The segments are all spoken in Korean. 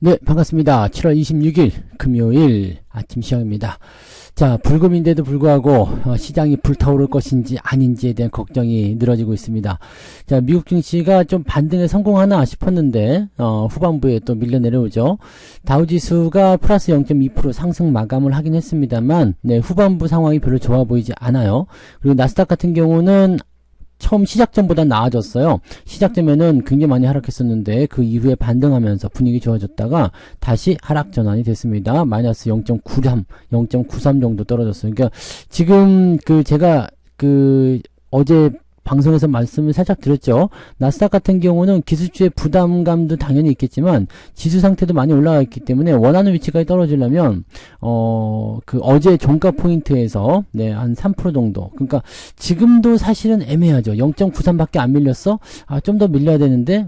네, 반갑습니다. 7월 26일 금요일 아침 시황입니다. 자, 불금인데도 불구하고 시장이 불타오를 것인지 아닌지에 대한 걱정이 늘어지고 있습니다. 자, 미국 증시가 좀 반등에 성공하나 싶었는데 후반부에 또 밀려 내려오죠. 다우지수가 플러스 0.2% 상승 마감을 하긴 했습니다만 네, 후반부 상황이 별로 좋아 보이지 않아요. 그리고 나스닥 같은 경우는 처음 시작전보다 나아졌어요. 시작되면은 굉장히 많이 하락했었는데 그 이후에 반등하면서 분위기 좋아졌다가 다시 하락 전환이 됐습니다. 마이너스 0.93, 0.93 정도 떨어졌어요. 그러니까 지금 제가 어제 방송에서 말씀을 살짝 드렸죠. 나스닥 같은 경우는 기술주의 부담감도 당연히 있겠지만 지수 상태도 많이 올라가 있기 때문에 원하는 위치까지 떨어지려면 어제 종가 포인트에서 네, 한 3% 정도. 그러니까 지금도 사실은 애매하죠. 0.93밖에 안 밀렸어? 좀 더 밀려야 되는데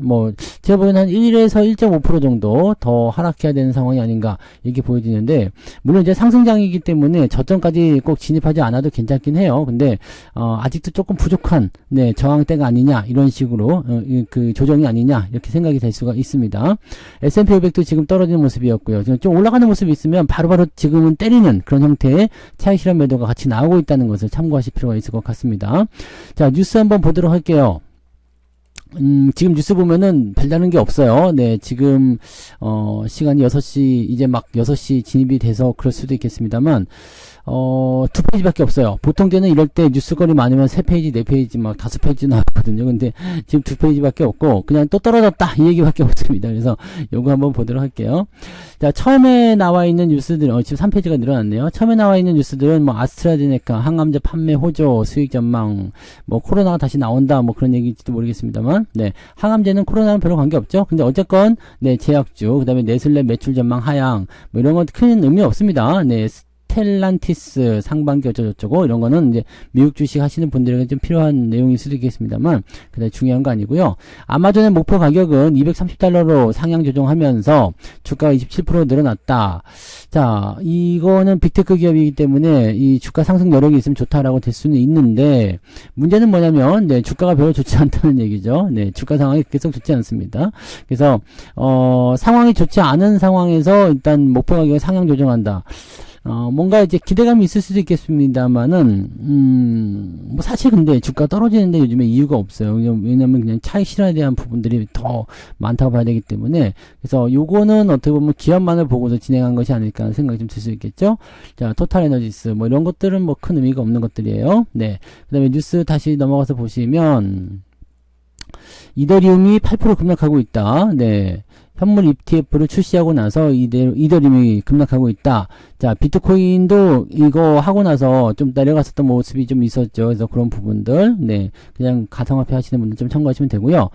제가 보기에는 한 1에서 1.5% 정도 더 하락해야 되는 상황이 아닌가 이렇게 보여지는데 물론 이제 상승장이기 때문에 저점까지 꼭 진입하지 않아도 괜찮긴 해요. 근데 아직도 조금 부족한 네, 저항대가 아니냐, 이런 식으로, 조정이 아니냐, 이렇게 생각이 될 수가 있습니다. S&P 500도 지금 떨어지는 모습이었고요. 좀 올라가는 모습이 있으면 바로바로 지금은 때리는 그런 형태의 차익 실현 매도가 같이 나오고 있다는 것을 참고하실 필요가 있을 것 같습니다. 자, 뉴스 한번 보도록 할게요. 지금 뉴스 보면은 별다른 게 없어요. 네, 지금, 시간이 6시, 이제 막 6시 진입이 돼서 그럴 수도 있겠습니다만, 2페이지밖에 없어요. 보통 때는 이럴 때 뉴스거리 많으면 3페이지, 4페이지, 막 5페이지 나왔거든요. 근데 지금 2페이지밖에 없고, 그냥 또 떨어졌다, 이 얘기밖에 없습니다. 그래서 요거 한번 보도록 할게요. 자, 처음에 나와 있는 뉴스들, 지금 3페이지가 늘어났네요. 처음에 나와 있는 뉴스들은 아스트라제네카, 항암제 판매 호조, 수익 전망, 코로나가 다시 나온다, 그런 얘기일지도 모르겠습니다만, 네. 항암제는 코로나랑 별로 관계없죠. 근데 어쨌건, 네, 제약주, 그 다음에 네슬레 매출 전망 하향, 이런 건 큰 의미 없습니다. 네. 스텔란티스 상반기 어쩌고저쩌고 이런 거는 이제 미국 주식 하시는 분들에게 좀 필요한 내용일 수도 있겠습니다만 그다지 중요한 거 아니고요. 아마존의 목표 가격은 $230로 상향 조정하면서 주가가 27% 늘어났다. 자, 이거는 빅테크 기업이기 때문에 이 주가 상승 여력이 있으면 좋다라고 될 수는 있는데 문제는 뭐냐면 네, 주가가 별로 좋지 않다는 얘기죠. 네, 주가 상황이 계속 좋지 않습니다. 그래서 상황이 좋지 않은 상황에서 일단 목표 가격을 상향 조정한다. 뭔가 이제 기대감이 있을 수도 있겠습니다만은, 사실 근데 주가 떨어지는데 요즘에 이유가 없어요. 왜냐면 그냥 차익 실현에 대한 부분들이 더 많다고 봐야 되기 때문에. 그래서 요거는 어떻게 보면 기업만을 보고서 진행한 것이 아닐까 하는 생각이 좀 들 수 있겠죠? 자, 토탈 에너지스, 이런 것들은 큰 의미가 없는 것들이에요. 네. 그 다음에 뉴스 다시 넘어가서 보시면, 이더리움이 8% 급락하고 있다. 네. 현물 ETF를 출시하고 나서 이더리움이 급락하고 있다. 자, 비트코인도 이거 하고 나서 좀 내려갔었던 모습이 좀 있었죠. 그래서 그런 부분들, 네, 그냥 가상화폐 하시는 분들 좀 참고하시면 되고요.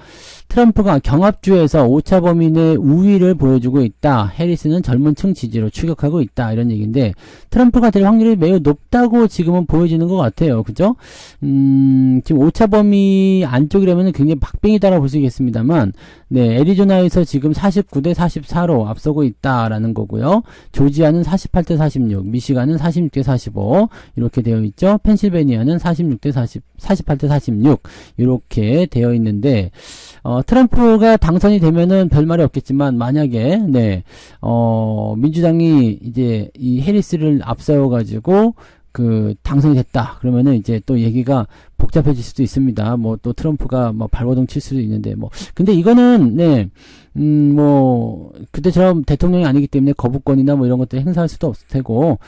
트럼프가 경합주에서 오차 범위 내 우위를 보여주고 있다. 해리스는 젊은 층 지지로 추격하고 있다. 이런 얘기인데, 트럼프가 될 확률이 매우 높다고 지금은 보여지는 것 같아요. 그죠? 지금 오차 범위 안쪽이라면 굉장히 박빙이다라고 볼 수 있겠습니다만, 네, 애리조나에서 지금 49대 44로 앞서고 있다라는 거고요. 조지아는 48대 46, 미시간은 46대 45 이렇게 되어 있죠. 펜실베니아는 46대 48대 46 이렇게 되어 있는데 트럼프가 당선이 되면은 별말이 없겠지만 만약에 네, 민주당이 이제 이 해리스를 앞세워 가지고 당선이 됐다. 그러면은 이제 또 얘기가 복잡해질 수도 있습니다. 또 트럼프가 발버둥 칠 수도 있는데 근데 이거는 네, 그때처럼 대통령이 아니기 때문에 거부권이나 이런 것들 행사할 수도 없을 테고,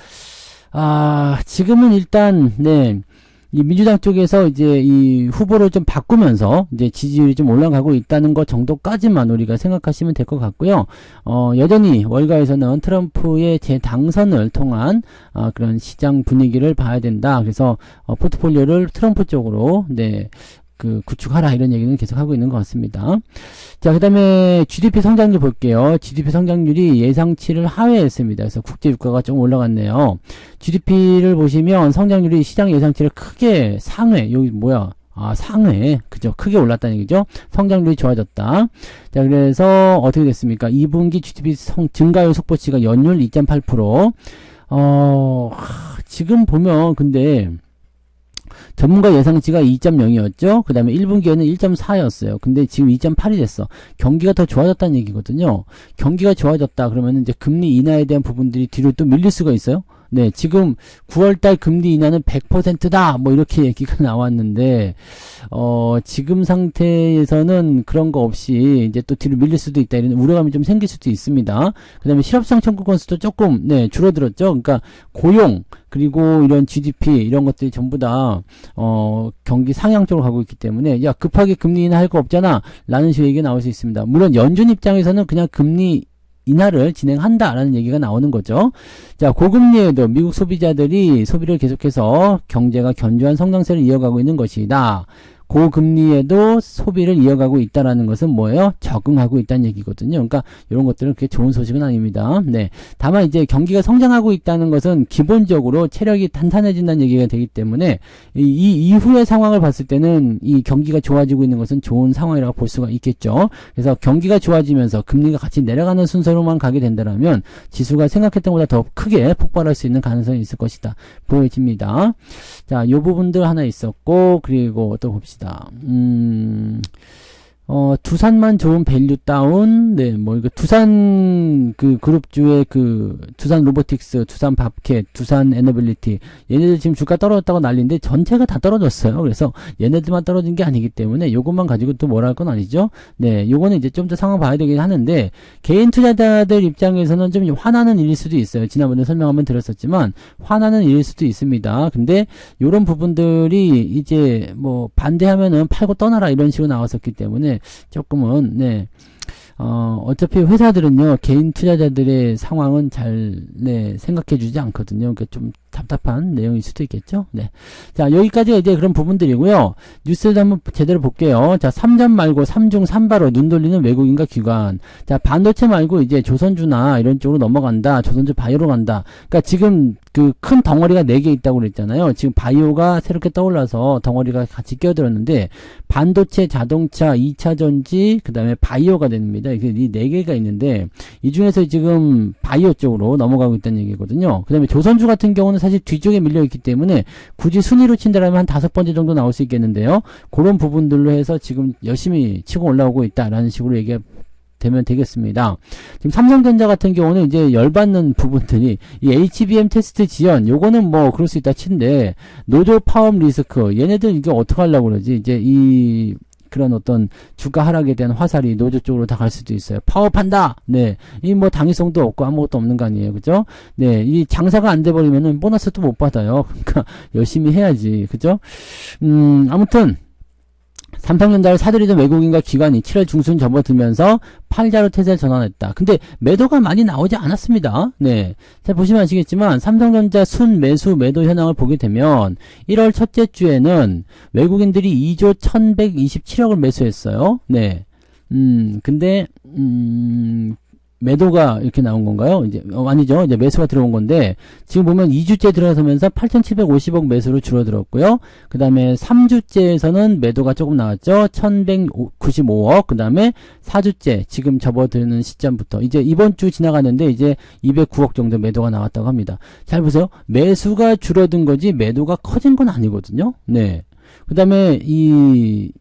지금은 일단, 네, 이 민주당 쪽에서 이제 이 후보를 좀 바꾸면서 이제 지지율이 좀 올라가고 있다는 것 정도까지만 우리가 생각하시면 될 것 같고요. 여전히 월가에서는 트럼프의 재당선을 통한 그런 시장 분위기를 봐야 된다. 그래서 포트폴리오를 트럼프 쪽으로 네. 구축하라 이런 얘기는 계속 하고 있는 것 같습니다. 자, 그 다음에 GDP 성장률 볼게요. GDP 성장률이 예상치를 하회했습니다. 그래서 국제 유가가 좀 올라갔네요. GDP를 보시면 성장률이 시장 예상치를 크게 상회, 여기 상회. 그죠? 크게 올랐다는 얘기죠? 성장률이 좋아졌다. 자, 그래서 어떻게 됐습니까? 2분기 GDP 증가율 속보치가 연율 2.8%. 지금 보면 근데 전문가 예상치가 2.0이었죠. 그 다음에 1분기에는 1.4였어요. 근데 지금 2.8이 됐어. 경기가 더 좋아졌다는 얘기거든요. 경기가 좋아졌다 그러면 이제 금리 인하에 대한 부분들이 뒤로 또 밀릴 수가 있어요. 네, 지금 9월달 금리 인하는 100%다 뭐 이렇게 얘기가 나왔는데 지금 상태에서는 그런 거 없이 이제 또 뒤로 밀릴 수도 있다 이런 우려감이 좀 생길 수도 있습니다. 그 다음에 실업상 청구 건수도 조금 줄어들었죠. 그러니까 고용 그리고 이런 GDP 이런 것들이 전부 다 경기 상향 쪽으로 가고 있기 때문에 야 급하게 금리 인하할 거 없잖아 라는 식의 얘기가 나올 수 있습니다. 물론 연준 입장에서는 그냥 금리 인하를 진행한다라는 얘기가 나오는 거죠. 자, 고금리에도 미국 소비자들이 소비를 계속해서 경제가 견조한 성장세를 이어가고 있는 것이다. 고금리에도 소비를 이어가고 있다라는 것은 뭐예요? 적응하고 있다는 얘기거든요. 그러니까 이런 것들은 그렇게 좋은 소식은 아닙니다. 네. 다만 이제 경기가 성장하고 있다는 것은 기본적으로 체력이 탄탄해진다는 얘기가 되기 때문에 이 이후의 상황을 봤을 때는 이 경기가 좋아지고 있는 것은 좋은 상황이라고 볼 수가 있겠죠. 그래서 경기가 좋아지면서 금리가 같이 내려가는 순서로만 가게 된다면 지수가 생각했던 것보다 더 크게 폭발할 수 있는 가능성이 있을 것이다. 보여집니다. 자, 요 부분들 하나 있었고 그리고 또 봅시다. 두산만 좋은 밸류 다운, 네, 뭐, 이거 두산 그 그룹주의 두산 로보틱스, 두산 밥캣, 두산 에너빌리티, 얘네들 지금 주가 떨어졌다고 난리인데 전체가 다 떨어졌어요. 그래서 얘네들만 떨어진 게 아니기 때문에 요것만 가지고 또 뭐라 할 건 아니죠. 네, 요거는 이제 좀 더 상황 봐야 되긴 하는데, 개인 투자자들 입장에서는 좀 화나는 일일 수도 있어요. 지난번에 설명 한번 드렸었지만, 화나는 일일 수도 있습니다. 근데 요런 부분들이 이제 뭐 반대하면은 팔고 떠나라 이런 식으로 나왔었기 때문에 조금은 어차피 회사들은요 개인 투자자들의 상황은 잘 생각해주지 않거든요. 그러니까 좀 답답한 내용일 수도 있겠죠. 네. 자, 여기까지가 이제 그런 부분들이고요. 뉴스도 한번 제대로 볼게요. 자, 3전 말고 3중 3바로 눈 돌리는 외국인과 기관. 자, 반도체 말고 이제 조선주나 이런 쪽으로 넘어간다. 조선주 바이오로 간다. 그러니까 지금 그 큰 덩어리가 4개 있다고 그랬잖아요. 지금 바이오가 새롭게 떠올라서 덩어리가 같이 끼어들었는데 반도체, 자동차, 2차 전지, 그 다음에 바이오가 됩니다. 이 4개가 있는데 이 중에서 지금 바이오 쪽으로 넘어가고 있다는 얘기거든요. 그 다음에 조선주 같은 경우는 사실 뒤쪽에 밀려있기 때문에 굳이 순위로 친다라면 한 5번째 정도 나올 수 있겠는데요. 그런 부분들로 해서 지금 열심히 치고 올라오고 있다라는 식으로 얘기가 되면 되겠습니다. 지금 삼성전자 같은 경우는 이제 열받는 부분들이 이 HBM 테스트 지연 요거는 뭐 그럴 수 있다 친데 노조 파업 리스크 얘네들 이게 어떻게 하려고 그러지 이제 이 그런 어떤 주가 하락에 대한 화살이 노조 쪽으로 다 갈 수도 있어요. 파업한다. 네. 이 뭐 당위성도 없고 아무것도 없는 거 아니에요. 그죠? 네. 이 장사가 안 돼 버리면은 보너스도 못 받아요. 그러니까 열심히 해야지. 그죠? 아무튼 삼성전자를 사들이던 외국인과 기관이 7월 중순 접어들면서 팔자로 태세를 전환했다. 근데 매도가 많이 나오지 않았습니다. 네. 자, 보시면 아시겠지만 삼성전자 순 매수 매도 현황을 보게 되면 1월 첫째 주에는 외국인들이 2조 1127억을 매수했어요. 네. 근데 매도가 이렇게 나온 건가요? 이제 아니죠. 이제 매수가 들어온 건데 지금 보면 2주째 들어서면서 8,750억 매수로 줄어들었고요. 그 다음에 3주째에서는 매도가 조금 나왔죠. 1,195억. 그 다음에 4주째 지금 접어드는 시점부터 이제 이번 주 지나갔는데 이제 209억 정도 매도가 나왔다고 합니다. 잘 보세요. 매수가 줄어든 거지 매도가 커진 건 아니거든요. 네. 그 다음에 이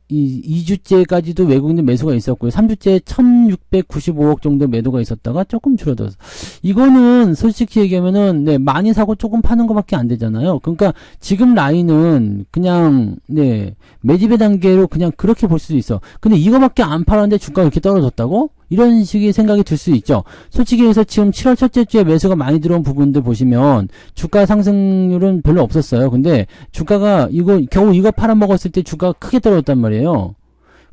2주째까지도 외국인 매수가 있었고요. 3주째 1695억 정도 매도가 있었다가 조금 줄어들었어. 이거는 솔직히 얘기하면은 많이 사고 조금 파는 것밖에 안 되잖아요. 그러니까 지금 라인은 그냥 매집의 단계로 그냥 그렇게 볼 수도 있어. 근데 이거밖에 안 팔았는데 주가가 이렇게 떨어졌다고? 이런 식의 생각이 들 수 있죠. 솔직히 해서 지금 7월 첫째 주에 매수가 많이 들어온 부분들 보시면 주가 상승률은 별로 없었어요. 근데 주가가 겨우 이거 팔아먹었을 때 주가가 크게 떨어졌단 말이에요.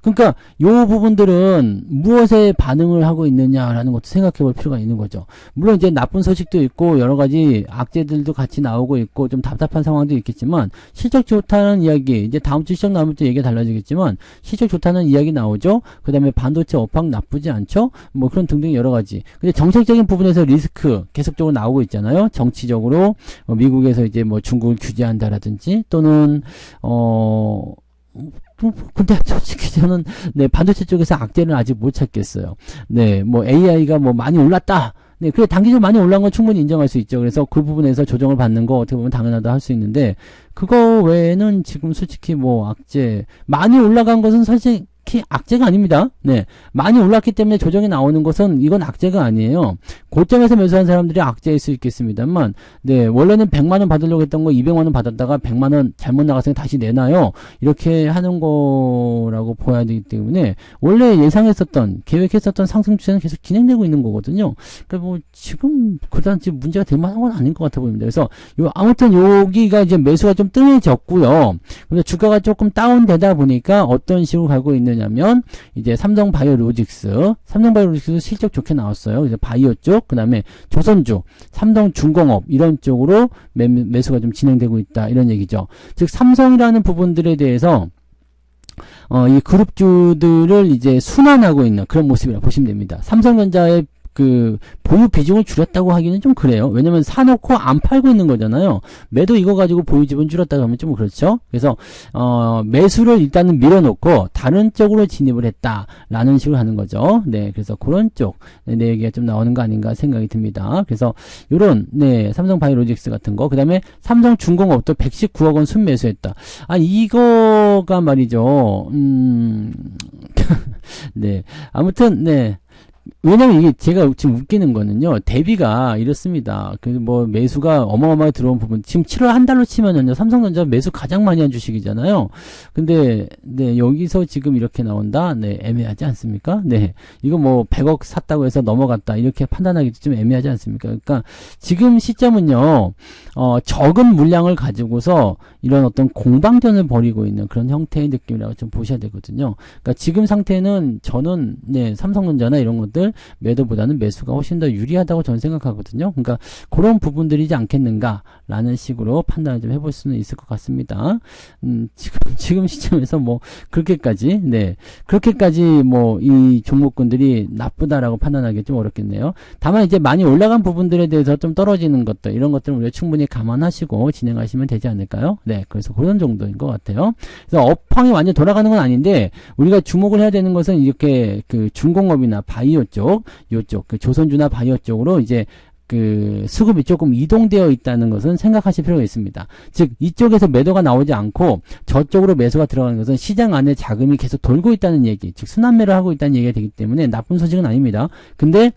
그러니까 요 부분들은 무엇에 반응을 하고 있느냐라는 것도 생각해 볼 필요가 있는 거죠. 물론 이제 나쁜 소식도 있고 여러 가지 악재들도 같이 나오고 있고 좀 답답한 상황도 있겠지만 실적 좋다는 이야기 이제 다음 주 시작 나올 때 얘기가 달라지겠지만 실적 좋다는 이야기 나오죠. 그 다음에 반도체 업황 나쁘지 않죠. 뭐 그런 등등 여러 가지. 근데 정책적인 부분에서 리스크 계속적으로 나오고 있잖아요. 정치적으로 미국에서 이제 뭐 중국을 규제한다라든지 또는 근데 솔직히 저는 반도체 쪽에서 악재는 아직 못 찾겠어요. 뭐 AI가 뭐 많이 올랐다. 네, 그래 단기적으로 많이 올라간 건 충분히 인정할 수 있죠. 그래서 그 부분에서 조정을 받는 거 어떻게 보면 당연하다 할 수 있는데 그거 외에는 지금 솔직히 뭐 악재 많이 올라간 것은 솔직히 악재가 아닙니다. 네, 많이 올랐기 때문에 조정이 나오는 것은 이건 악재가 아니에요. 고점에서 매수한 사람들이 악재일 수 있겠습니다만, 네, 원래는 100만 원 받으려고 했던 거 200만 원 받았다가 100만 원 잘못 나갔으니 다시 내놔요. 이렇게 하는 거라고 보아야 되기 때문에 원래 예상했었던 계획했었던 상승 추세는 계속 진행되고 있는 거거든요. 그러니까 뭐 지금 그다지 문제가 될 만한 건 아닌 것 같아 보입니다. 그래서 아무튼 여기가 이제 매수가 좀 뜸해졌고요. 근데 주가가 조금 다운되다 보니까 어떤 식으로 가고 있느냐면 이제 삼성바이오로직스 실적 좋게 나왔어요. 이제 바이오 쪽, 그 다음에 조선주, 삼성중공업 이런 쪽으로 매수가 좀 진행되고 있다 이런 얘기죠. 즉 삼성이라는 부분들에 대해서 이 그룹주들을 이제 순환하고 있는 그런 모습이라고 보시면 됩니다. 삼성전자의 그 보유 비중을 줄였다고 하기는 좀 그래요. 왜냐면 사놓고 안 팔고 있는 거잖아요. 매도 이거 가지고 보유 지분 줄였다고 하면 좀 그렇죠. 그래서 매수를 일단은 밀어놓고 다른 쪽으로 진입을 했다라는 식으로 하는 거죠. 네, 그래서 그런 쪽 내 얘기가 좀 나오는 거 아닌가 생각이 듭니다. 그래서 요런 네 삼성바이오로직스 같은 거, 그다음에 삼성중공업도 119억 원 순매수했다. 아 이거가 말이죠. 네, 아무튼 네. 왜냐면 이게 제가 지금 웃기는 거는요, 대비가 이렇습니다. 그 뭐 매수가 어마어마하게 들어온 부분, 지금 7월 한 달로 치면은요, 삼성전자 매수 가장 많이 한 주식이잖아요. 근데, 네, 여기서 지금 이렇게 나온다? 네, 애매하지 않습니까? 네, 이거 뭐 100억 샀다고 해서 넘어갔다. 이렇게 판단하기도 좀 애매하지 않습니까? 그러니까 지금 시점은요, 적은 물량을 가지고서 이런 어떤 공방전을 벌이고 있는 그런 형태의 느낌이라고 좀 보셔야 되거든요. 그러니까 지금 상태는 저는, 네, 삼성전자나 이런 것들 매도보다는 매수가 훨씬 더 유리하다고 저는 생각하거든요. 그러니까 그런 부분들이지 않겠는가라는 식으로 판단을 좀 해볼 수는 있을 것 같습니다. 지금 시점에서 뭐 그렇게까지 뭐 이 종목군들이 나쁘다라고 판단하기 좀 어렵겠네요. 다만 이제 많이 올라간 부분들에 대해서 좀 떨어지는 것들, 이런 것들은 우리가 충분히 감안하시고 진행하시면 되지 않을까요? 네, 그래서 그런 정도인 것 같아요. 그래서 업황이 완전 돌아가는 건 아닌데 우리가 주목을 해야 되는 것은 이렇게 그 중공업이나 바이오 쪽, 요쪽 그 조선주나 바이오 쪽으로 이제 그 수급이 조금 이동되어 있다는 것은 생각하실 필요가 있습니다. 즉 이쪽에서 매도가 나오지 않고 저쪽으로 매수가 들어가는 것은 시장 안에 자금이 계속 돌고 있다는 얘기, 즉 순환매를 하고 있다는 얘기가 되기 때문에 나쁜 소식은 아닙니다. 근데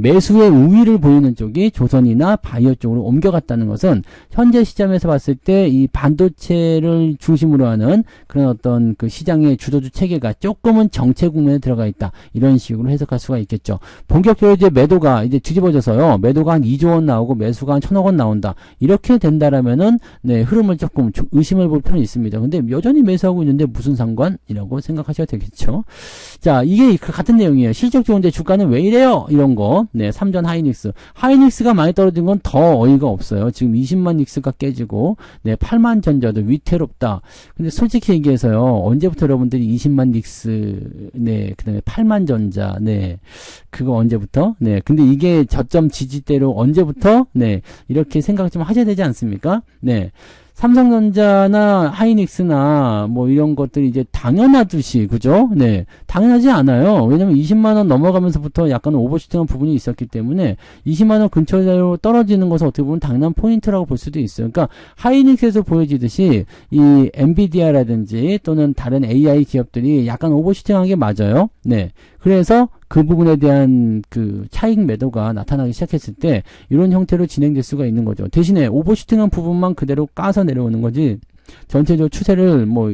매수의 우위를 보이는 쪽이 조선이나 바이오 쪽으로 옮겨갔다는 것은 현재 시점에서 봤을 때 이 반도체를 중심으로 하는 그런 어떤 그 시장의 주도주 체계가 조금은 정체 국면에 들어가 있다, 이런 식으로 해석할 수가 있겠죠. 본격적으로 이제 매도가 이제 뒤집어져서요, 매도가 한 2조 원 나오고 매수가 한 1,000억 원 나온다, 이렇게 된다라면은 네, 흐름을 조금 의심해 볼 필요는 있습니다. 근데 여전히 매수하고 있는데 무슨 상관이라고 생각하셔야 되겠죠. 자, 이게 같은 내용이에요. 실적 좋은데 주가는 왜 이래요? 이런 거. 네, 삼전 하이닉스가 많이 떨어진 건 더 어이가 없어요. 지금 20만 닉스가 깨지고 네, 8만 전자도 위태롭다. 근데 솔직히 얘기해서요, 언제부터 여러분들이 20만 닉스, 네, 그 다음에 8만 전자, 네, 그거 언제부터? 네, 근데 이게 저점 지지대로 언제부터? 네, 이렇게 생각 좀 하셔야 되지 않습니까? 네. 삼성전자나 하이닉스나 뭐 이런 것들이 이제 당연하듯이, 그죠? 네, 당연하지 않아요. 왜냐면 20만원 넘어가면서부터 약간 오버슈팅한 부분이 있었기 때문에 20만원 근처로 떨어지는 것은 어떻게 보면 당연한 포인트라고 볼 수도 있어요. 그러니까 하이닉스에서 보여지듯이 이 엔비디아라든지 또는 다른 AI 기업들이 약간 오버슈팅한 게 맞아요. 네, 그래서 그 부분에 대한 그 차익 매도가 나타나기 시작했을 때 이런 형태로 진행될 수가 있는 거죠. 대신에 오버슈팅한 부분만 그대로 까서 내려오는 거지 전체적으로 추세를 뭐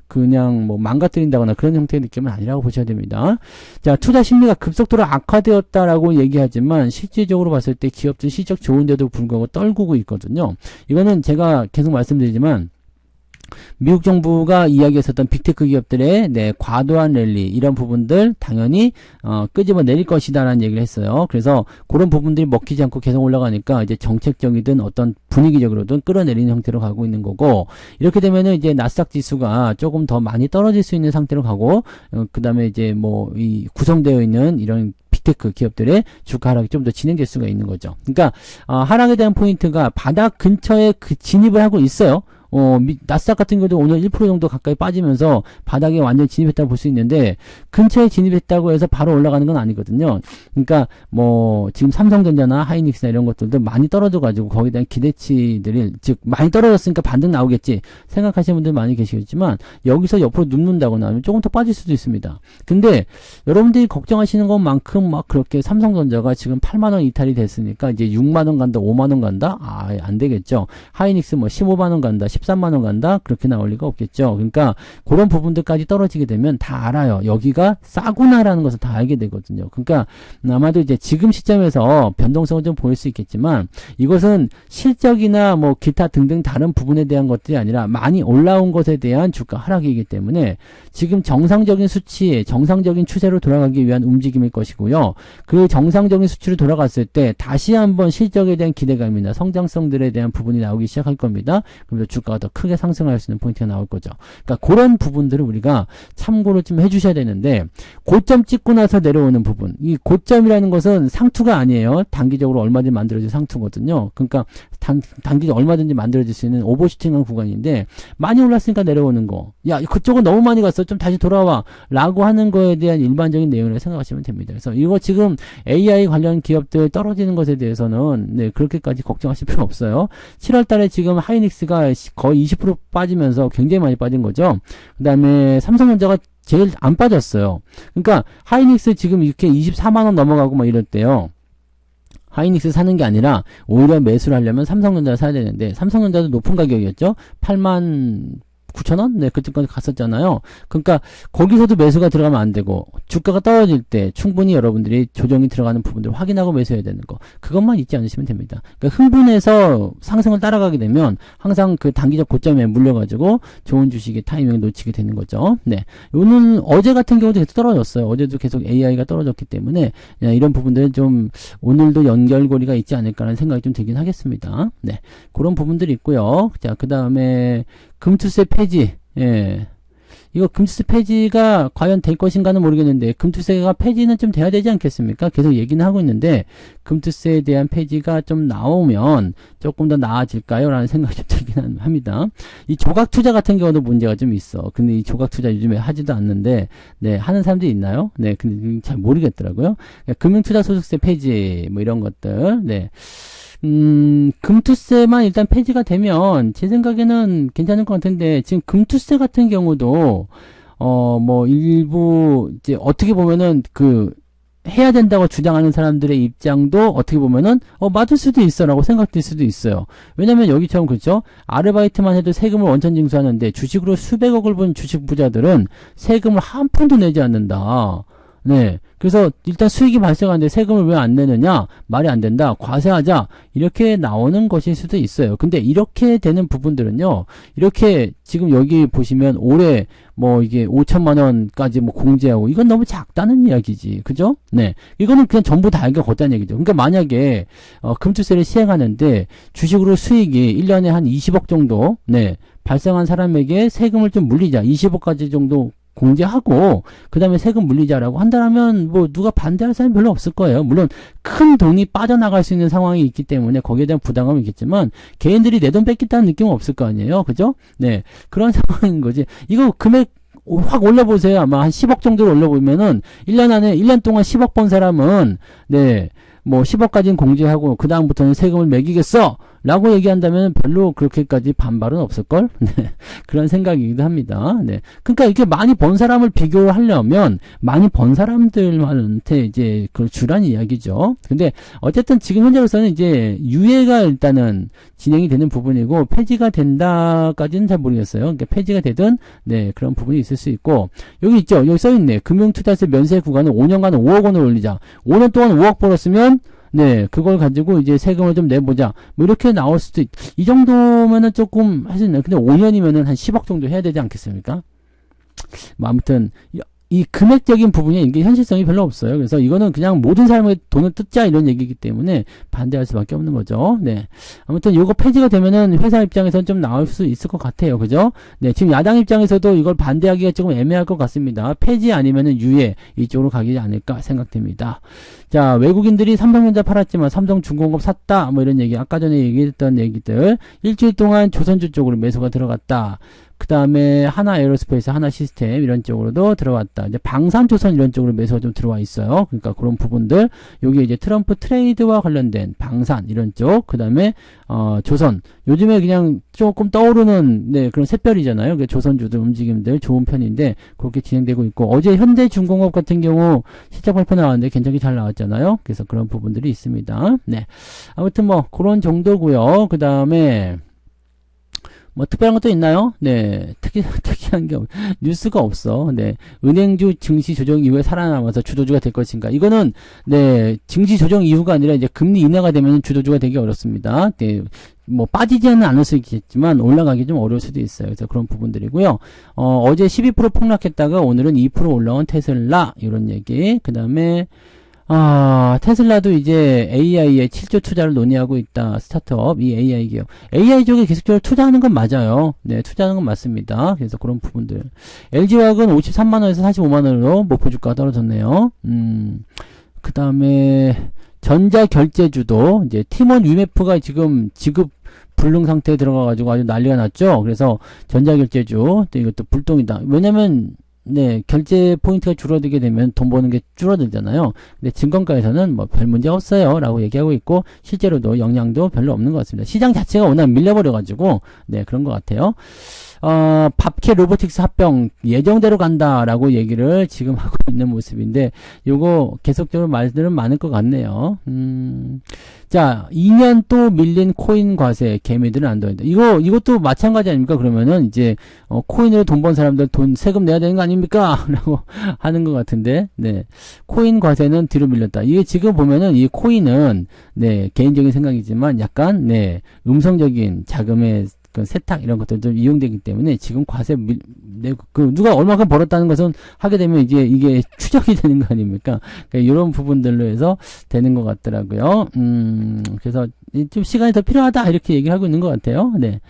그냥 뭐 망가뜨린다거나 그런 형태의 느낌은 아니라고 보셔야 됩니다. 자, 투자 심리가 급속도로 악화되었다라고 얘기하지만 실질적으로 봤을 때 기업들 실적 좋은데도 불구하고 떨구고 있거든요. 이거는 제가 계속 말씀드리지만 미국 정부가 이야기했었던 빅테크 기업들의 네, 과도한 랠리, 이런 부분들 당연히 끄집어 내릴 것이다라는 얘기를 했어요. 그래서 그런 부분들이 먹히지 않고 계속 올라가니까 이제 정책적이든 어떤 분위기적으로든 끌어내리는 형태로 가고 있는 거고, 이렇게 되면은 이제 나스닥 지수가 조금 더 많이 떨어질 수 있는 상태로 가고, 그 다음에 이제 뭐 이 구성되어 있는 이런 빅테크 기업들의 주가 하락이 좀 더 진행될 수가 있는 거죠. 그러니까 하락에 대한 포인트가 바닥 근처에 진입을 하고 있어요. 나스닥 같은 경우도 오늘 1% 정도 가까이 빠지면서 바닥에 완전히 진입했다고 볼 수 있는데, 근처에 진입했다고 해서 바로 올라가는 건 아니거든요. 그러니까 지금 삼성전자나 하이닉스나 이런 것들도 많이 떨어져가지고 거기에 대한 기대치들이, 즉 많이 떨어졌으니까 반등 나오겠지 생각하시는 분들 많이 계시겠지만, 여기서 옆으로 눕는다거나 하면 조금 더 빠질 수도 있습니다. 근데 여러분들이 걱정하시는 것만큼 막 그렇게 삼성전자가 지금 8만원 이탈이 됐으니까 이제 6만원 간다, 5만원 간다? 안 되겠죠. 하이닉스 15만원 간다, 13만원 간다? 그렇게 나올 리가 없겠죠. 그러니까 그런 부분들까지 떨어지게 되면 다 알아요. 여기가 싸구나라는 것을 다 알게 되거든요. 그러니까 아마도 이제 지금 시점에서 변동성은 좀 보일 수 있겠지만, 이것은 실적이나 기타 등등 다른 부분에 대한 것들이 아니라 많이 올라온 것에 대한 주가 하락이기 때문에 지금 정상적인 수치, 정상적인 추세로 돌아가기 위한 움직임일 것이고요. 그 정상적인 수치로 돌아갔을 때 다시 한번 실적에 대한 기대감이나 성장성들에 대한 부분이 나오기 시작할 겁니다. 그러면서 주가가 더 크게 상승할 수 있는 포인트가 나올 거죠. 그러니까 그런 부분들을 우리가 참고를 좀 해주셔야 되는데, 고점 찍고 나서 내려오는 부분, 이 고점이라는 것은 상투가 아니에요. 단기적으로 얼마든지 만들어질 상투거든요. 그러니까 단기적으로 얼마든지 만들어질 수 있는 오버슈팅한 구간인데, 많이 올랐으니까 내려오는 거, 야 그쪽은 너무 많이 갔어, 좀 다시 돌아와 라고 하는 거에 대한 일반적인 내용이라고 생각하시면 됩니다. 그래서 이거 지금 AI 관련 기업들 떨어지는 것에 대해서는 그렇게까지 걱정하실 필요 없어요. 7월 달에 지금 하이닉스가 거의 20% 빠지면서 굉장히 많이 빠진 거죠. 그 다음에 삼성전자가 제일 안 빠졌어요. 그러니까 하이닉스 지금 이렇게 24만원 넘어가고 막 이럴 때요, 하이닉스 사는 게 아니라 오히려 매수를 하려면 삼성전자를 사야 되는데, 삼성전자도 높은 가격이었죠. 8만 9천원? 네, 그때까지 갔었잖아요. 그러니까 거기서도 매수가 들어가면 안 되고, 주가가 떨어질 때 충분히 여러분들이 조정이 들어가는 부분들을 확인하고 매수해야 되는 거, 그것만 잊지 않으시면 됩니다. 그러니까 흥분해서 상승을 따라가게 되면 항상 그 단기적 고점에 물려가지고 좋은 주식의 타이밍을 놓치게 되는 거죠. 네, 오늘 어제 같은 경우도 계속 떨어졌어요. 어제도 계속 AI가 떨어졌기 때문에 이런 부분들은 좀 오늘도 연결고리가 있지 않을까라는 생각이 좀 들긴 하겠습니다. 네, 그런 부분들이 있고요. 자, 그 다음에 금투세 폐지. 예. 이거 금투세 폐지가 과연 될 것인가는 모르겠는데, 금투세가 폐지는 좀 돼야 되지 않겠습니까? 계속 얘기는 하고 있는데, 금투세에 대한 폐지가 좀 나오면 조금 더 나아질까요? 라는 생각이 좀 들긴 합니다. 이 조각 투자 같은 경우도 문제가 좀 있어. 근데 이 조각 투자 요즘에 하지도 않는데, 네, 하는 사람들이 있나요? 네, 근데 잘 모르겠더라고요. 그러니까 금융투자소득세 폐지, 이런 것들, 네. 금투세만 일단 폐지가 되면 제 생각에는 괜찮을 것 같은데, 지금 금투세 같은 경우도 일부 이제 어떻게 보면은 해야 된다고 주장하는 사람들의 입장도 어떻게 보면은 맞을 수도 있어라고 생각될 수도 있어요. 왜냐면 여기처럼 그렇죠, 아르바이트만 해도 세금을 원천 징수하는데 주식으로 수백억을 번 주식 부자들은 세금을 한 푼도 내지 않는다. 네. 그래서 일단 수익이 발생하는데 세금을 왜 안 내느냐? 말이 안 된다. 과세하자. 이렇게 나오는 것일 수도 있어요. 근데 이렇게 되는 부분들은요, 이렇게 지금 여기 보시면 올해 이게 5천만 원까지 공제하고, 이건 너무 작다는 이야기지. 그죠? 네. 이거는 그냥 전부 다 알게 걷다는 얘기죠. 그러니까 만약에 금투세를 시행하는데 주식으로 수익이 1년에 한 20억 정도 네, 발생한 사람에게 세금을 좀 물리자. 20억까지 정도 공제하고 그 다음에 세금 물리자라고 한다면 누가 반대할 사람이 별로 없을 거예요. 물론 큰 돈이 빠져나갈 수 있는 상황이 있기 때문에 거기에 대한 부담감이 있겠지만, 개인들이 내 돈 뺏겠다는 느낌은 없을 거 아니에요. 그죠? 네, 그런 상황인 거지. 이거 금액 확 올려보세요. 아마 한 10억 정도로 올려보면은 1년 동안 10억 번 사람은 네, 10억까지는 공제하고 그 다음부터는 세금을 매기겠어 라고 얘기한다면 별로 그렇게까지 반발은 없을걸? 네. 그런 생각이기도 합니다. 네. 그러니까 이렇게 많이 번 사람을 비교하려면 많이 번 사람들한테 이제 그걸 주라는 이야기죠. 근데 어쨌든 지금 현재로서는 이제 유예가 일단은 진행이 되는 부분이고, 폐지가 된다까지는 잘 모르겠어요. 그러니까 폐지가 되든 네, 그런 부분이 있을 수 있고, 여기 있죠. 여기 써있네. 금융투자세 면세 구간을 5년간 5억 원을 올리자. 5년 동안 5억 벌었으면 네, 그걸 가지고 이제 세금을 좀 내보자. 이렇게 나올 수도 이 정도면은 조금 할 수 있나요? 근데 5년이면은 한 10억 정도 해야 되지 않겠습니까? 아무튼, 이 금액적인 부분이 이게 현실성이 별로 없어요. 그래서 이거는 그냥 모든 사람의 돈을 뜯자 이런 얘기이기 때문에 반대할 수밖에 없는 거죠. 네. 아무튼 요거 폐지가 되면은 회사 입장에서는 좀 나올 수 있을 것 같아요. 그죠? 네. 지금 야당 입장에서도 이걸 반대하기가 조금 애매할 것 같습니다. 폐지 아니면은 유예 이쪽으로 가지 않을까 생각됩니다. 자, 외국인들이 삼성전자 팔았지만 삼성중공업 샀다. 뭐 이런 얘기. 아까 전에 얘기했던 얘기들. 일주일 동안 조선주 쪽으로 매수가 들어갔다. 그 다음에 하나 에어로스페이스, 하나 시스템 이런 쪽으로도 들어왔다. 이제 방산조선 이런 쪽으로 매수가 좀 들어와 있어요. 그러니까 그런 부분들 여기 이제 트럼프 트레이드와 관련된 방산 이런 쪽, 그 다음에 조선 요즘에 그냥 조금 떠오르는 네 그런 샛별이잖아요. 그 조선주들 움직임들 좋은 편인데 그렇게 진행되고 있고 어제 현대중공업 같은 경우 실적 발표 나왔는데 굉장히 잘 나왔잖아요. 그래서 그런 부분들이 있습니다. 네, 아무튼 뭐 그런 정도고요. 그 다음에 뭐 특별한 것도 있나요? 네, 특이한 게 뉴스가 없어. 네, 은행주 증시 조정 이후에 살아남아서 주도주가 될 것인가? 이거는 네 증시 조정 이후가 아니라 이제 금리 인하가 되면 주도주가 되기 어렵습니다. 네, 뭐 빠지지는 않을 수 있겠지만 올라가기 좀 어려울 수도 있어요. 그래서 그런 부분들이고요. 어제 12% 폭락했다가 오늘은 2% 올라온 테슬라 이런 얘기. 그 다음에 테슬라도 이제 AI에 7조 투자를 논의하고 있다. 스타트업, 이 AI 기업. AI 쪽에 계속적으로 투자하는 건 맞아요. 네, 투자하는 건 맞습니다. 그래서 그런 부분들. LG화학은 53만원에서 45만원으로 목표주가가 떨어졌네요. 그 다음에 전자결제주도 이제 팀원 위메프가 지금 지급 불능 상태에 들어가가지고 아주 난리가 났죠. 그래서 전자결제주, 또 이것도 불똥이다. 왜냐면 네, 결제 포인트가 줄어들게 되면 돈 버는 게 줄어들잖아요. 근데 증권가에서는 뭐 별 문제 없어요 라고 얘기하고 있고 실제로도 영향도 별로 없는 것 같습니다. 시장 자체가 워낙 밀려버려가지고 네 그런 것 같아요. 밥캐 로보틱스 합병 예정대로 간다라고 얘기를 지금 하고 있는 모습인데 요거 계속적으로 말들은 많을 것 같네요. 자, 2년 또 밀린 코인 과세 개미들은 안 더한다. 이것도 마찬가지 아닙니까? 그러면은 이제 코인으로 돈 번 사람들 돈 세금 내야 되는 거 아닙니까? 라고 하는 것 같은데, 네, 코인 과세는 뒤로 밀렸다. 이게 지금 보면은 이 코인은 네 개인적인 생각이지만 약간 네 음성적인 자금의 그 세탁 이런 것들 좀 이용되기 때문에 지금 과세 누가 얼마큼 벌었다는 것은 하게 되면 이게 추적이 되는 거 아닙니까? 그러니까 이런 부분들로 해서 되는 것 같더라고요. 그래서 좀 시간이 더 필요하다 이렇게 얘기하고 있는 것 같아요. 네.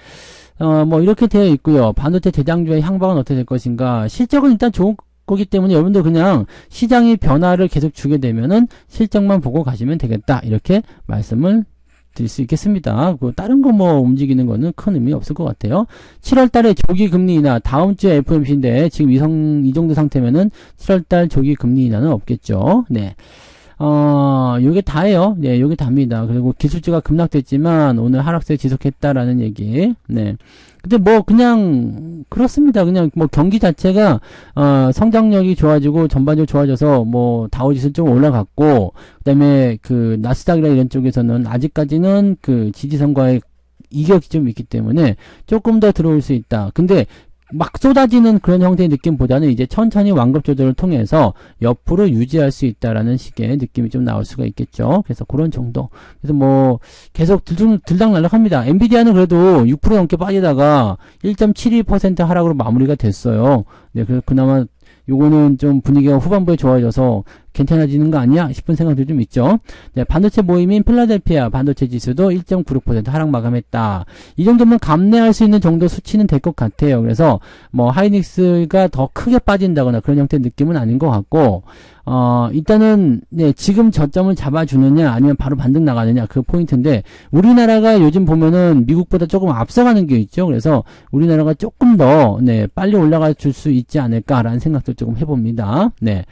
뭐 이렇게 되어 있고요. 반도체 대장주의 향방은 어떻게 될 것인가? 실적은 일단 좋은 거기 때문에 여러분들 그냥 시장의 변화를 계속 주게 되면은 실적만 보고 가시면 되겠다 이렇게 말씀을 드릴 수 있겠습니다. 다른 거 뭐 움직이는 거는 큰 의미 없을 것 같아요. 7월달에 조기 금리 인하 다음 주에 FOMC인데 지금 이 정도 상태면은 7월달 조기 금리 인하는 없겠죠. 네. 요게 다예요. 네, 요게 답니다. 그리고 기술주가 급락됐지만 오늘 하락세 지속했다라는 얘기. 네. 근데 뭐 그냥 그렇습니다. 그냥 뭐 경기 자체가 성장력이 좋아지고 전반적으로 좋아져서 뭐 다우지수 좀 올라갔고 그다음에 그 나스닥이나 이런 쪽에서는 아직까지는 그 지지선과의 이격이 좀 있기 때문에 조금 더 들어올 수 있다. 근데 막 쏟아지는 그런 형태의 느낌보다는 이제 천천히 완급 조절을 통해서 옆으로 유지할 수 있다라는 식의 느낌이 좀 나올 수가 있겠죠. 그래서 그런 정도. 그래서 뭐 계속 들락날락합니다. 엔비디아는 그래도 6% 넘게 빠지다가 1.72% 하락으로 마무리가 됐어요. 네, 그래서 그나마 요거는 좀 분위기가 후반부에 좋아져서 괜찮아지는 거 아니야 싶은 생각도 좀 있죠. 네, 반도체 모임인 필라델피아 반도체 지수도 1.96% 하락 마감했다. 이 정도면 감내할 수 있는 정도 수치는 될 것 같아요. 그래서 뭐 하이닉스가 더 크게 빠진다거나 그런 형태의 느낌은 아닌 것 같고 일단은 네, 지금 저점을 잡아주느냐 아니면 바로 반등 나가느냐 그 포인트인데 우리나라가 요즘 보면은 미국보다 조금 앞서가는 게 있죠. 그래서 우리나라가 조금 더 네, 빨리 올라가 줄 수 있지 않을까라는 생각도 조금 해봅니다. 네.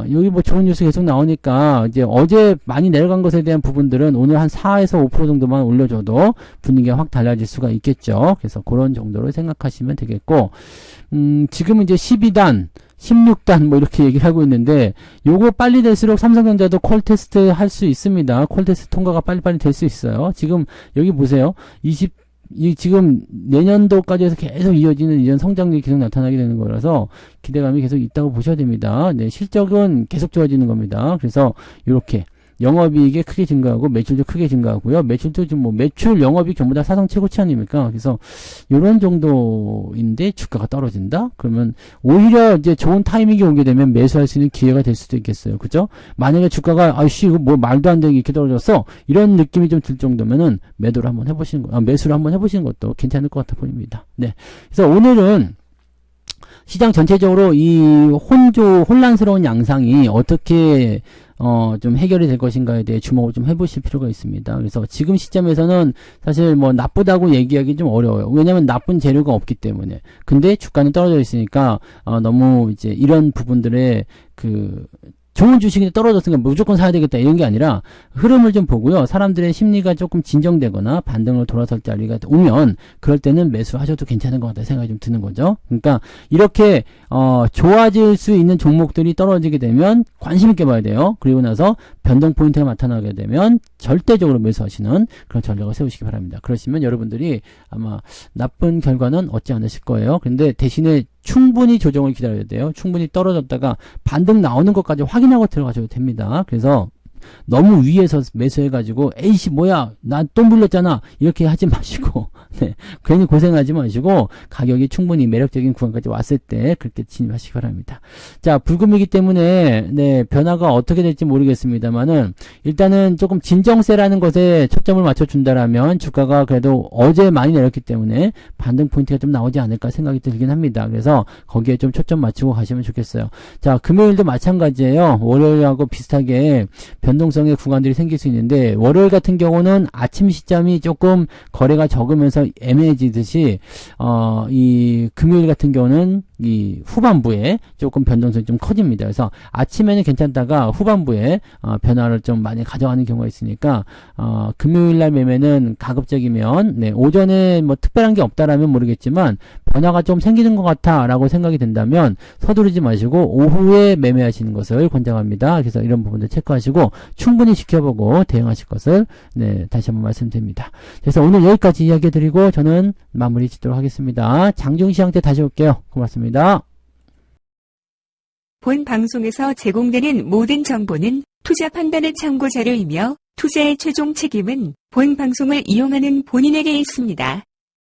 여기 뭐 좋은 뉴스 계속 나오니까 이제 어제 많이 내려간 것에 대한 부분들은 오늘 한 4에서 5% 정도만 올려줘도 분위기가 확 달라질 수가 있겠죠. 그래서 그런 정도로 생각하시면 되겠고 지금 이제 12단 16단 뭐 이렇게 얘기를 하고 있는데 요거 빨리 될수록 삼성전자도 콜 테스트 할 수 있습니다. 콜 테스트 통과가 빨리빨리 될 수 있어요. 지금 여기 보세요. 지금 내년도까지 해서 계속 이어지는 이런 성장률이 계속 나타나게 되는 거라서 기대감이 계속 있다고 보셔야 됩니다. 네, 실적은 계속 좋아지는 겁니다. 그래서 이렇게 영업이익이 크게 증가하고 매출도 크게 증가하고요. 매출도 지금 뭐 매출 영업이 전부 다 사상 최고치 아닙니까? 그래서 이런 정도인데 주가가 떨어진다? 그러면 오히려 이제 좋은 타이밍이 오게 되면 매수할 수 있는 기회가 될 수도 있겠어요. 그죠? 만약에 주가가 아이씨 이거 뭐 말도 안 되게 이렇게 떨어졌어. 이런 느낌이 좀 들 정도면은 매수를 한번 해보시는 것도 괜찮을 것 같아 보입니다. 네. 그래서 오늘은 시장 전체적으로 이 혼란스러운 양상이 어떻게 좀 해결이 될 것인가에 대해 주목을 좀 해보실 필요가 있습니다. 그래서 지금 시점에서는 사실 뭐 나쁘다고 얘기하기 좀 어려워요. 왜냐면 나쁜 재료가 없기 때문에. 근데 주가는 떨어져 있으니까 너무 이제 이런 부분들에 좋은 주식이 떨어졌으니까 무조건 사야 되겠다 이런 게 아니라 흐름을 좀 보고요. 사람들의 심리가 조금 진정되거나 반등으로 돌아설 자리가 오면 그럴 때는 매수하셔도 괜찮은 것 같다 생각이 좀 드는 거죠. 그러니까 이렇게 좋아질 수 있는 종목들이 떨어지게 되면 관심 있게 봐야 돼요. 그리고 나서 변동 포인트가 나타나게 되면 절대적으로 매수하시는 그런 전략을 세우시기 바랍니다. 그러시면 여러분들이 아마 나쁜 결과는 얻지 않으실 거예요. 그런데 대신에 충분히 조정을 기다려야 돼요. 충분히 떨어졌다가 반등 나오는 것까지 확인하고 들어가셔도 됩니다. 그래서 너무 위에서 매수해가지고 에이씨 뭐야 나 또 물렸잖아 이렇게 하지 마시고 네, 괜히 고생하지 마시고 가격이 충분히 매력적인 구간까지 왔을 때 그렇게 진입하시기 바랍니다. 자, 불금이기 때문에 네, 변화가 어떻게 될지 모르겠습니다만은 일단은 조금 진정세라는 것에 초점을 맞춰준다라면 주가가 그래도 어제 많이 내렸기 때문에 반등 포인트가 좀 나오지 않을까 생각이 들긴 합니다. 그래서 거기에 좀 초점 맞추고 가시면 좋겠어요. 자, 금요일도 마찬가지예요. 월요일하고 비슷하게 변동성의 구간들이 생길 수 있는데 월요일 같은 경우는 아침 시점이 조금 거래가 적으면서 애매해지듯이 이 금요일 같은 경우는 이 후반부에 조금 변동성이 좀 커집니다. 그래서 아침에는 괜찮다가 후반부에 변화를 좀 많이 가져가는 경우가 있으니까 금요일날 매매는 가급적이면 네, 오전에 뭐 특별한 게 없다라면 모르겠지만 변화가 좀 생기는 것 같아 라고 생각이 된다면 서두르지 마시고 오후에 매매하시는 것을 권장합니다. 그래서 이런 부분들 체크하시고 충분히 지켜보고 대응하실 것을 네, 다시 한번 말씀드립니다. 그래서 오늘 여기까지 이야기 드리고 저는 마무리 짓도록 하겠습니다. 장중시장 때 다시 올게요. 고맙습니다. 본 방송에서 제공되는 모든 정보는 투자 판단의 참고 자료이며 투자의 최종 책임은 본 방송을 이용하는 본인에게 있습니다.